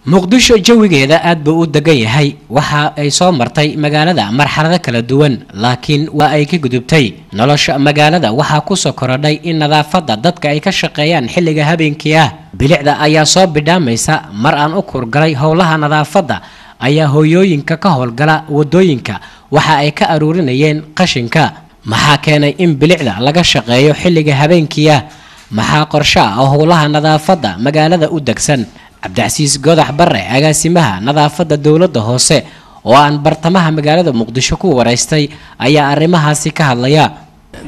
muqdisho jawigeeda aad buu u degan yahay waxa ay soo martay magaalada marxalado kala duwan laakiin waa ay ka gudubtay nolosha magaalada waxa ku soo korodhay in nadaafada dadka ay ka shaqeeyaan xilliga habeenkii ah bilicda ayaa soo bidhaamaysa mar aan u kurgalay howlaha nadaafada ayaa hooyooyinka ka howlgala wadooyinka waxa ay ka aruurinayeen qashinka maxaa keenay in bilicda laga shaqeeyo xilliga habeenkii ah maxaa qorshe ah howlaha nadaafada magaalada u degsan cabdicasiis godax bare agaasimaha nadaafada dawladda hoose oo aan bartamaha magaalada muqdisho ku wareystay ayaa arrimahaasi ka hadlaya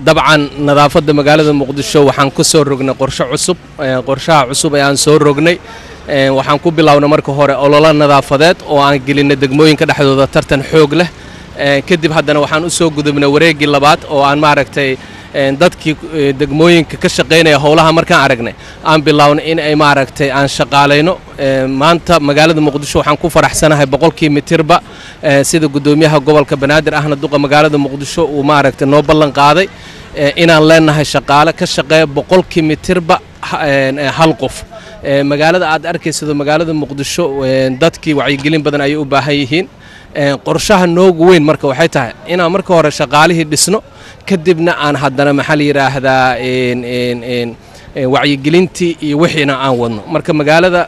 dabcan nadaafada magaalada muqdisho waxaan ku soo rognay qorshaha cusub ee aan soo rognay waxaan ku bilownay marka hore olole nadaafadeed oo aan gelinay degmooyinka dhexdooda tartan xoog leh kadib haddana waxaan u soo gudubnay wareegii labaad oo aan maaragtay dadkii degmooyinka ka shaqeynaya howlaha markaan aragnay aan bilownay in ay maaragtay aan shaqaalayno maanta magaalada muqdisho waxaan ku faraxsanahay boqolkii mitirba sida gudoomiyaha gobolka banaadir ahna duqa magaalada muqdisho uu maaragtay noo ballan qaaday inaan leenahay shaqaale ka shaqeeya boqolkii mitirba hal qof magaalada aad arkayso magaalada muqdisho dadkii wacyigelin badan ay u baahan yihiin qorshaha noogu weyn marka waxay tahay inaan marka hore shaqaalihii dhisno kadibna aan haddana maxaa la yiraahdaa wacyigelintii iyo wixiina aan wadno marka magaalada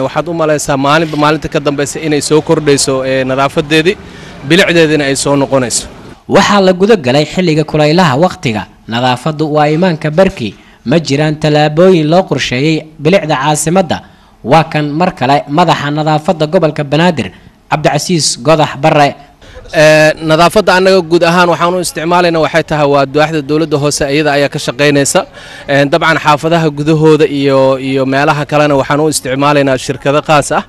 waxaad u malaysaa maalinta ka dambaysa inay soo kordhayso nadaafadeedii bilicdeedina ay soo noqonayso waxaa la guda galay xilliga kulaylaha waqtiga nadaafadu waa imaanka barki ma jiraan talaabooyin loo qorsheeyay bilicda caasimadda waa kan mar kale madaxa nadaafada gobolka banaadir cabdicasiis godax bare nadaafada annaga guud ahaan waxaan u isticmaalayna waxay tahay waa waaxda dawladda hoose iyada ayaa ka shaqeynaysa dabcan xaafadaha gudahooda iyo meelaha kalena waxaan u isticmaalaynaa shirkado qaas ah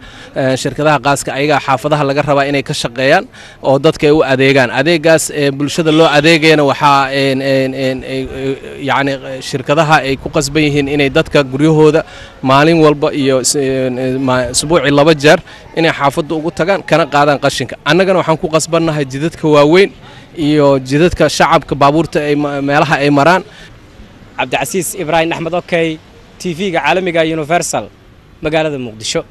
shirkadaha qaaska ayaga xaafadaha laga rabaa inay ka shaqeeyaan oo dadka ay u adeegaan adeegaas bulshada loo adeegayana waxaa yacni shirkadaha ay ku qasban yihiin inay dadka guryahooda maalin walba iyo isbuucii 2 jeer inay xaafadda ugu tagaan kana qaadaan qashinka annagana waxaan ku qasbannahay jidadka waaweyn iyo jidadka shacabka baabuurta ay meelaha ay maraan cabdicasiis ibraahim axmed okay TV-ga caalamiga Universal magaalada Muqdisho.